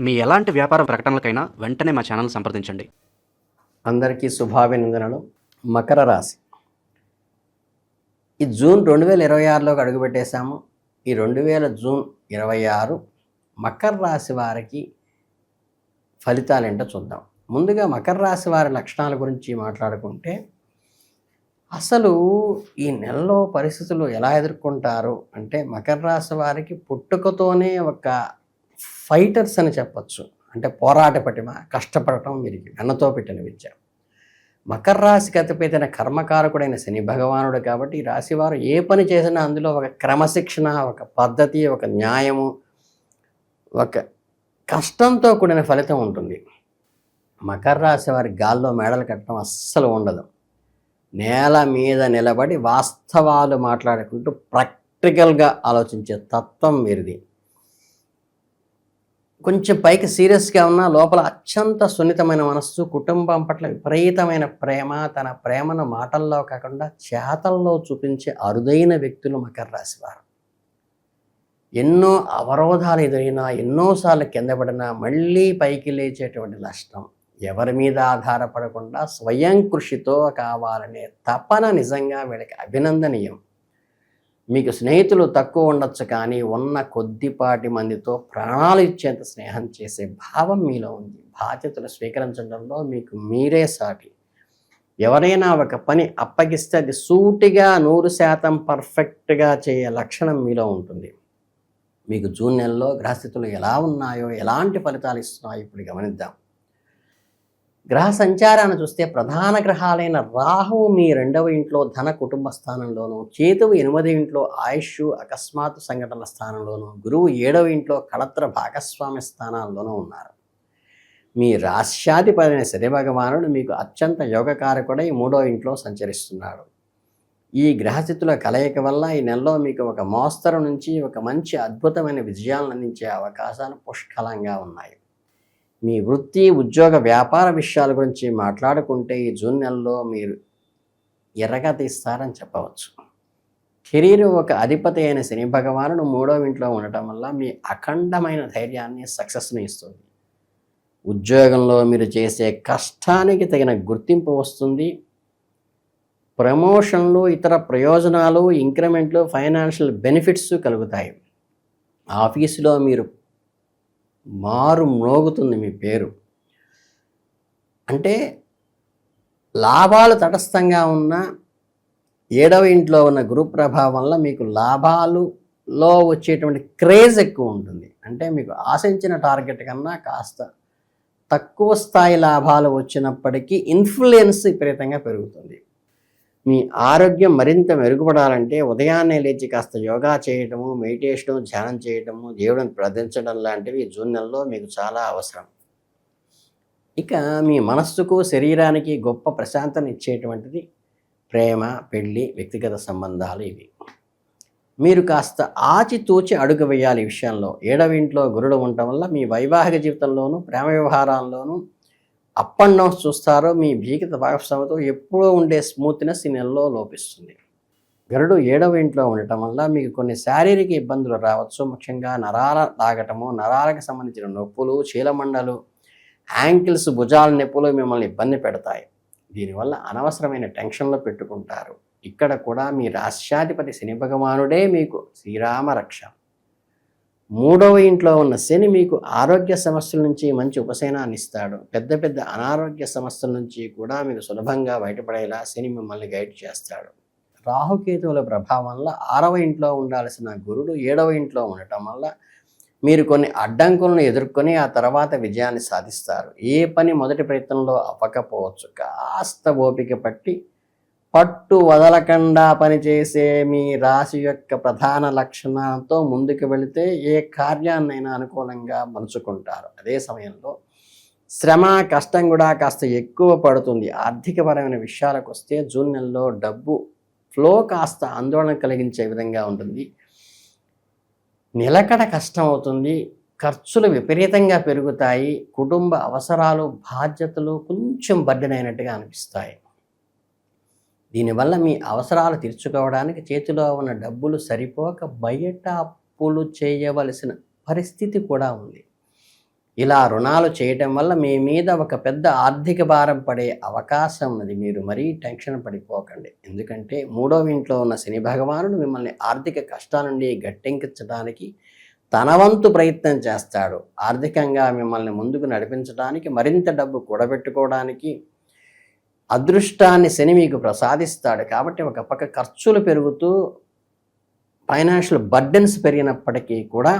మీ ఎలాంటి వ్యాపార ప్రకటనలకైనా వెంటనే మా ఛానల్ సంప్రదించండి. అందరికీ శుభాభినందనలు. మకర రాశి ఈ జూన్ 2026లోకి అడుగుపెట్టేశాము. ఈ 2026 మకర రాశి వారికి ఫలితాలు ఏంటో చూద్దాం. ముందుగా మకర రాశి వారి లక్షణాల గురించి మాట్లాడుకుంటే, అసలు ఈ నెలలో పరిస్థితులు ఎలా ఎదుర్కొంటారు అంటే, మకర రాశి వారికి పుట్టుకతోనే ఒక ఫైటర్స్ అని చెప్పచ్చు. అంటే పోరాట పటిమ, కష్టపడటం వీరికి వెన్నతో పెట్టిన విద్య. మకర రాశికి అతిపెట్టిన కర్మకారకుడైన శని భగవానుడు కాబట్టి, ఈ రాశివారు ఏ పని చేసినా అందులో ఒక క్రమశిక్షణ, ఒక పద్ధతి, ఒక న్యాయము, ఒక కష్టంతో కూడిన ఫలితం ఉంటుంది. మకర రాశి వారి గాల్లో మేడలు కట్టడం అస్సలు ఉండదు. నేల మీద నిలబడి వాస్తవాలు మాట్లాడుకుంటూ ప్రాక్టికల్గా ఆలోచించే తత్వం వీరిది. కొంచెం పైకి సీరియస్గా ఉన్న లోపల అత్యంత సున్నితమైన మనస్సు, కుటుంబం పట్ల విపరీతమైన ప్రేమ, తన ప్రేమను మాటల్లో కాకుండా చేతల్లో చూపించే అరుదైన వ్యక్తులు మకర రాశి వారు. ఎన్నో అవరోధాలు ఎదురైనా, ఎన్నోసార్లు కింద పడినా మళ్ళీ పైకి లేచేటువంటి లక్షణం. ఎవరి మీద ఆధారపడకుండా స్వయం కృషితో కావాలనే తపన నిజంగా వీళ్ళకి అభినందనీయం. మీకు స్నేహితులు తక్కువ ఉండొచ్చు, కానీ ఉన్న కొద్దిపాటి మందితో ప్రాణాలు ఇచ్చేంత స్నేహం చేసే భావం మీలో ఉంది. బాధ్యతలు స్వీకరించడంలో మీకు మీరే సాటి. ఎవరైనా ఒక పని అప్పగిస్తే అది సూటిగా 100% పర్ఫెక్ట్గా చేయే లక్షణం మీలో ఉంటుంది. మీకు జూన్ నెలలో గ్రహస్థితులు ఎలా ఉన్నాయో, ఎలాంటి ఫలితాలు ఇస్తున్నాయో ఇప్పుడు గమనిద్దాం. గ్రహ సంచారాన్ని చూస్తే, ప్రధాన గ్రహాలైన రాహువు మీ 2వ ఇంట్లో ధన కుటుంబ స్థానంలోను, కేతువు 8వ ఇంట్లో ఆయుష్ అకస్మాత్తు సంఘటనల స్థానంలోను, గురువు 7వ ఇంట్లో కళత్ర భాగస్వామ్య స్థానాల్లోనూ ఉన్నారు. మీ రాశ్యాధిపతి శని భగవానుడు మీకు అత్యంత యోగకారకుడై 3వ ఇంట్లో సంచరిస్తున్నాడు. ఈ గ్రహస్థితుల కలయిక వల్ల ఈ నెలలో మీకు ఒక మోస్తరు నుంచి ఒక మంచి అద్భుతమైన విజయాలను అందించే అవకాశాలు పుష్కలంగా ఉన్నాయి. మీ వృత్తి, ఉద్యోగ, వ్యాపార విషయాల గురించి మాట్లాడుకుంటే, ఈ జూన్ నెలలో మీరు ఎర్రగా తీస్తారని చెప్పవచ్చు. కెరీర్ ఒక అధిపతి అయిన శని భగవానుడు 3వ ఇంట్లో ఉండటం వల్ల మీ అఖండమైన ధైర్యాన్ని, సక్సెస్ని ఇస్తుంది. ఉద్యోగంలో మీరు చేసే కష్టానికి తగిన గుర్తింపు వస్తుంది. ప్రమోషన్లు, ఇతర ప్రయోజనాలు, ఇంక్రిమెంట్లు, ఫైనాన్షియల్ బెనిఫిట్స్ కలుగుతాయి. ఆఫీసులో మీరు మారు మ్రోగుతుంది మీ పేరు. అంటే లాభాలు తటస్థంగా ఉన్న 7వ ఇంట్లో ఉన్న గురు ప్రభావం వల్ల మీకు లాభాలులో వచ్చేటువంటి క్రేజ్ ఎక్కువ ఉంటుంది. అంటే మీకు ఆశించిన టార్గెట్ కన్నా కాస్త తక్కువ స్థాయి లాభాలు వచ్చినప్పటికీ ఇన్ఫ్లుయెన్స్ విపరీతంగా పెరుగుతుంది. మీ ఆరోగ్యం మరింత మెరుగుపడాలంటే ఉదయాన్నే లేచి కాస్త యోగా చేయటము, మెడిటేషను, ధ్యానం చేయటము, దేవుడిని ప్రార్థించడం లాంటివి జూన్ నెలలో మీకు చాలా అవసరం. ఇక మీ మనస్సుకు, శరీరానికి గొప్ప ప్రశాంతత ఇచ్చేటువంటిది ప్రేమ, పెళ్ళి, వ్యక్తిగత సంబంధాలు. ఇవి మీరు కాస్త ఆచితూచి అడుగు వేయాలి ఈ విషయంలో. 7వ ఇంట్లో గురుడు ఉండటం వల్ల మీ వైవాహిక జీవితంలోనూ, ప్రేమ వ్యవహారాల్లోనూ అప్ అండ్ డౌన్స్ చూస్తారో. మీ జీవిత భాగస్వామితో ఎప్పుడూ ఉండే స్మూత్నెస్ ఈ నెలలో లోపిస్తుంది. గరుడు 7వ ఇంట్లో ఉండటం వల్ల మీకు కొన్ని శారీరక ఇబ్బందులు రావచ్చు. ముఖ్యంగా నరాల లాగటము, నరాలకు సంబంధించిన నొప్పులు, చీలమండలు, యాంకిల్స్, భుజాల నొప్పులు మిమ్మల్ని ఇబ్బంది పెడతాయి. దీనివల్ల అనవసరమైన టెన్షన్లో పెట్టుకుంటారు. ఇక్కడ కూడా మీ రాశ్యాధిపతి శని భగవానుడే మీకు శ్రీరామ రక్ష. 3వ ఇంట్లో ఉన్న శని మీకు ఆరోగ్య సమస్యల నుంచి మంచి ఉపశమనాన్ని ఇస్తాడు. పెద్ద పెద్ద అనారోగ్య సమస్యల నుంచి కూడా మీకు సులభంగా బయటపడేలా శని మిమ్మల్ని గైడ్ చేస్తాడు. రాహుకేతువుల ప్రభావం వల్ల 6వ ఇంట్లో ఉండాల్సిన గురుడు 7వ ఇంట్లో ఉండటం వల్ల మీరు కొన్ని అడ్డంకులను ఎదుర్కొని ఆ తర్వాత విజయాన్ని సాధిస్తారు. ఏ పని మొదటి ప్రయత్నంలో అవ్వకపోవచ్చు. కాస్త ఓపిక పట్టి పట్టు వదలకుండా పనిచేసే మీ రాశి యొక్క ప్రధాన లక్షణాలతో ముందుకు వెళితే ఏ కార్యాన్నైనా అనుకూలంగా మలుచుకుంటారు. అదే సమయంలో శ్రమ, కష్టం కూడా కాస్త ఎక్కువ పడుతుంది. ఆర్థికపరమైన విషయాలకు వస్తే జూన్ నెలలో డబ్బు ఫ్లో కాస్త ఆందోళన కలిగించే విధంగా ఉంటుంది. నిలకడ కష్టం అవుతుంది. ఖర్చులు విపరీతంగా పెరుగుతాయి. కుటుంబ అవసరాలు, బాధ్యతలు కొంచెం బర్డెన్ అయినట్టుగా అనిపిస్తాయి. దీనివల్ల మీ అవసరాలు తీర్చుకోవడానికి చేతిలో ఉన్న డబ్బులు సరిపోక బయట అప్పులు చేయవలసిన పరిస్థితి కూడా ఉంది. ఇలా రుణాలు చేయటం వల్ల మీ మీద ఒక పెద్ద ఆర్థిక భారం పడే అవకాశం ఉన్నది. మీరు మరీ టెన్షన్ పడిపోకండి. ఎందుకంటే 3వ ఇంట్లో ఉన్న శని భగవానుడు మిమ్మల్ని ఆర్థిక కష్టాల నుండి గట్టెక్కించడానికి తన వంతు ప్రయత్నం చేస్తాడు. ఆర్థికంగా మిమ్మల్ని ముందుకు నడిపించడానికి, మరింత డబ్బు కూడబెట్టుకోవడానికి అదృష్టాన్ని శని మీకు ప్రసాదిస్తాడు. కాబట్టి ఒక పక్క ఖర్చులు పెరుగుతూ ఫైనాన్షియల్ బర్డెన్స్ పెరిగినప్పటికీ కూడా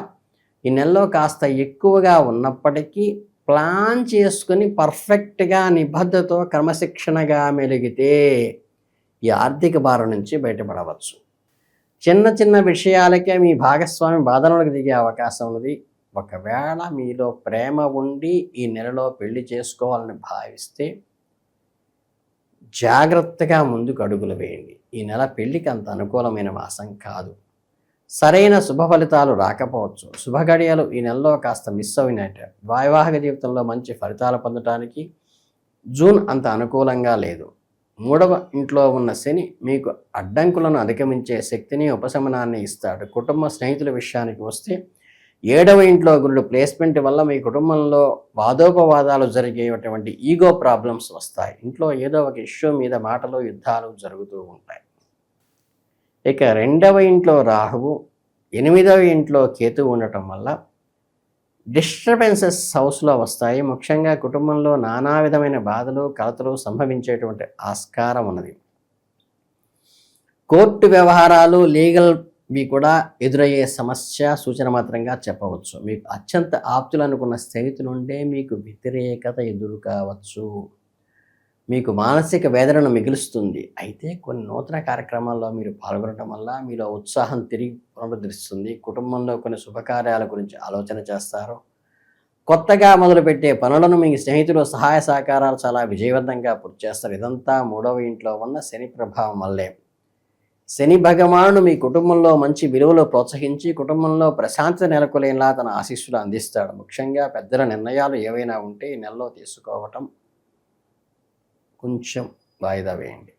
ఈ నెలలో కాస్త ఎక్కువగా ఉన్నప్పటికీ ప్లాన్ చేసుకుని పర్ఫెక్ట్గా నిబద్ధతో క్రమశిక్షణగా మెలిగితే ఈ ఆర్థిక భారం నుంచి బయటపడవచ్చు. చిన్న చిన్న విషయాలకే మీ భాగస్వామి బాధనలకు దిగే అవకాశం ఉన్నది. ఒకవేళ మీలో ప్రేమ ఉండి ఈ నెలలో పెళ్లి చేసుకోవాలని భావిస్తే జాగ్రత్తగా ముందుకు అడుగులు వేయండి. ఈ నెల పెళ్లికి అంత అనుకూలమైన మాసం కాదు. సరైన శుభ ఫలితాలు రాకపోవచ్చు. శుభగడియలు ఈ నెలలో కాస్త మిస్ అయినట్టు. వైవాహిక జీవితంలో మంచి ఫలితాలు పొందడానికి జూన్ అంత అనుకూలంగా లేదు. 3వ ఇంట్లో ఉన్న శని మీకు అడ్డంకులను అధిగమించే శక్తిని, ఉపశమనాన్ని ఇస్తాడు. కుటుంబ స్నేహితుల విషయానికి వస్తే 7వ ఇంట్లో గురుడు ప్లేస్మెంట్ వల్ల మీ కుటుంబంలో వాదోపవాదాలు జరిగేటువంటి ఈగో ప్రాబ్లమ్స్ వస్తాయి. ఇంట్లో ఏదో ఒక ఇష్యూ మీద మాటలు, యుద్ధాలు జరుగుతూ ఉంటాయి. ఇక 2వ ఇంట్లో రాహువు, 8వ ఇంట్లో కేతు ఉండటం వల్ల డిస్టర్బెన్సెస్ హౌస్లో వస్తాయి. ముఖ్యంగా కుటుంబంలో నానా విధమైన బాధలు, కలతలు సంభవించేటువంటి ఆస్కారం ఉన్నది. కోర్టు వ్యవహారాలు, లీగల్వి కూడా ఎదురయ్యే సమస్య సూచన మాత్రంగా చెప్పవచ్చు. మీకు అత్యంత ఆప్తులు అనుకున్న స్నేహితుల నుండే మీకు వ్యతిరేకత ఎదురు కావచ్చు. మీకు మానసిక వేదనను మిగులుస్తుంది. అయితే కొన్ని నూతన కార్యక్రమాల్లో మీరు పాల్గొనడం వల్ల మీలో ఉత్సాహం తిరిగి పునరుద్ధరిస్తుంది. కుటుంబంలో కొన్ని శుభకార్యాల గురించి ఆలోచన చేస్తారు. కొత్తగా మొదలుపెట్టే పనులను మీ స్నేహితులు సహాయ సహకారాలు చాలా విజయవంతంగా పూర్తి చేస్తారు. ఇదంతా 3వ ఇంట్లో ఉన్న శని ప్రభావం వల్లే. శని భగవానుడు మీ కుటుంబంలో మంచి విలువలు ప్రోత్సహించి కుటుంబంలో ప్రశాంతత నెలకొలేలా తన ఆశీస్సులు అందిస్తాడు. ముఖ్యంగా పెద్దల నిర్ణయాలు ఏవైనా ఉంటే ఈ నెలలో తీసుకోవటం కొంచెం వాయిదా వేయండి.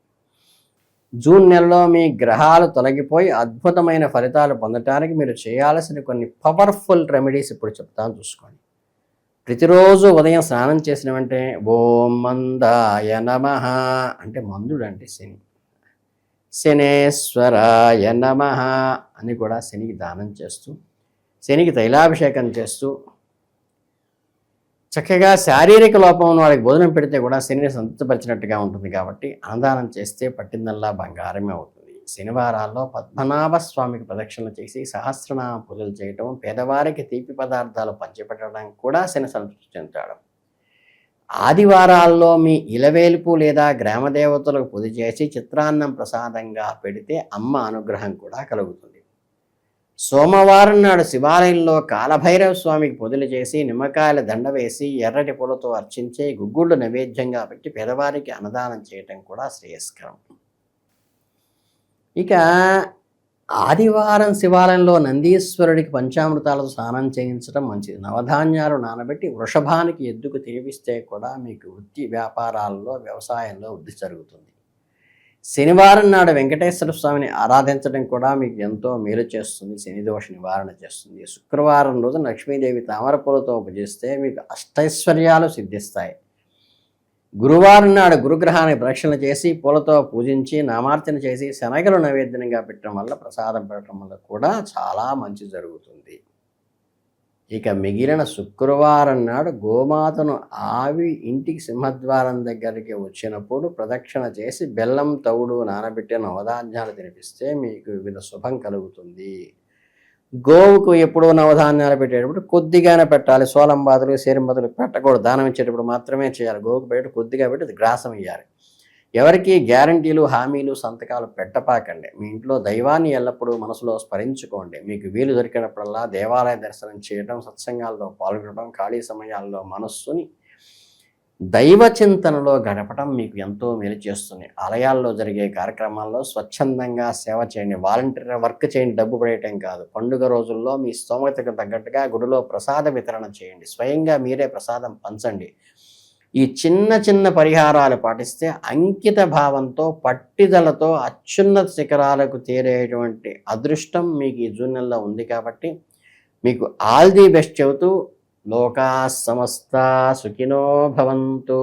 జూన్ నెలలో మీ గ్రహాలు తొలగిపోయి అద్భుతమైన ఫలితాలు పొందటానికి మీరు చేయాల్సిన కొన్ని పవర్ఫుల్ రెమెడీస్ ఇప్పుడు చెప్తాను, చూసుకోండి. ప్రతిరోజు ఉదయం స్నానం చేసిన వెంటనే ఓం మందాయ నమః అంటే మందుడు అంటే శని, శనేశ్వరాయ నమః అని కూడా శనికి దానం చేస్తూ, శనికి తైలాభిషేకం చేస్తూ, చక్కగా శారీరక లోపం ఉన్న వాళ్ళకి భోజనం పెడితే కూడా శనిని సంతృప్తిపరిచినట్టుగా ఉంటుంది. కాబట్టి అన్నదానం చేస్తే పట్టిందల్లా బంగారమే అవుతుంది. శనివారాల్లో పద్మనాభ స్వామికి ప్రదక్షిణలు చేసి సహస్రనామ పూజలు చేయటం, పేదవారికి తీపి పదార్థాలు పంచిపెట్టడం కూడా శని సంతృప్తి చెందుతాడు. ఆదివారాల్లో మీ ఇలవేలుపు లేదా గ్రామదేవతలకు పూజ చేసి చిత్రాన్నం ప్రసాదంగా పెడితే అమ్మ అనుగ్రహం కూడా కలుగుతుంది. సోమవారం నాడు శివాలయంలో కాలభైరవ స్వామికి పూజలు చేసి నిమ్మకాయల దండ వేసి ఎర్రటి పూలతో అర్చించే గుగ్గుళ్ళు నైవేద్యంగా పెట్టి పేదవారికి అన్నదానం చేయటం కూడా శ్రేయస్కరం. ఇక ఆదివారం శివాలయంలో నందీశ్వరుడికి పంచామృతాలతో స్నానం చేయించడం మంచిది. నవధాన్యాలు నానబెట్టి వృషభానికి ఎద్దుకు తినిపిస్తే కూడా మీకు వృత్తి వ్యాపారాల్లో, వ్యవసాయంలో వృద్ధి జరుగుతుంది. శనివారం నాడు వెంకటేశ్వర స్వామిని ఆరాధించడం కూడా మీకు ఎంతో మేలు చేస్తుంది, శని దోష నివారణ చేస్తుంది. శుక్రవారం రోజున లక్ష్మీదేవి తామరపూలతో పూజిస్తే మీకు అష్టైశ్వర్యాలు సిద్ధిస్తాయి. గురువారం నాడు గురుగ్రహాన్ని ప్రదక్షిణ చేసి పూలతో పూజించి నామార్చన చేసి శనగలు నైవేద్యంగా పెట్టడం వల్ల, ప్రసాదం పెట్టడం వల్ల కూడా చాలా మంచి జరుగుతుంది. ఇక మిగిలిన శుక్రవారం నాడు గోమాతను ఆవి ఇంటికి సింహద్వారం దగ్గరికి వచ్చినప్పుడు ప్రదక్షిణ చేసి బెల్లం, తవుడు నానబెట్టిన నవధాన్యాలు తినిపిస్తే మీకు వివిధ శుభం కలుగుతుంది. గోవుకు ఎప్పుడూ నవధాన్యాలు పెట్టేటప్పుడు కొద్దిగానే పెట్టాలి. సోలం బాతులు, సేరింబాతులు పెట్టకూడదు. దానం ఇచ్చేటప్పుడు మాత్రమే చేయాలి. గోవుకు బయట కొద్దిగా పెట్టి అది గ్రాసం ఇవ్వాలి. ఎవరికి గ్యారంటీలు, హామీలు, సంతకాలు పెట్టపాకండి. మీ ఇంట్లో దైవాన్ని ఎల్లప్పుడూ మనసులో స్మరించుకోండి. మీకు వీలు దొరికినప్పుడల్లా దేవాలయ దర్శనం చేయడం, సత్సంగాల్లో పాల్గొనడం, ఖాళీ సమయాల్లో మనస్సుని దైవ చింతనలో గడపడం మీకు ఎంతో మేలు చేస్తుంది. ఆలయాల్లో జరిగే కార్యక్రమాల్లో స్వచ్ఛందంగా సేవ చేయండి. వాలంటీర్ వర్క్ చేయండి, డబ్బు పడేయటం కాదు. పండుగ రోజుల్లో మీ స్తోమతకు తగ్గట్టుగా గుడిలో ప్రసాద వితరణ చేయండి. స్వయంగా మీరే ప్రసాదం పంచండి. ఈ చిన్న చిన్న పరిహారాలు పాటిస్తే అంకిత భావంతో, పట్టుదలతో అత్యున్నత శిఖరాలకు చేరేటువంటి అదృష్టం మీకు ఈ జూన్ నెలలో ఉంది. కాబట్టి మీకు ఆల్ ది బెస్ట్ చెబుతూ లోకా సమస్తా సుఖినో భవంతు.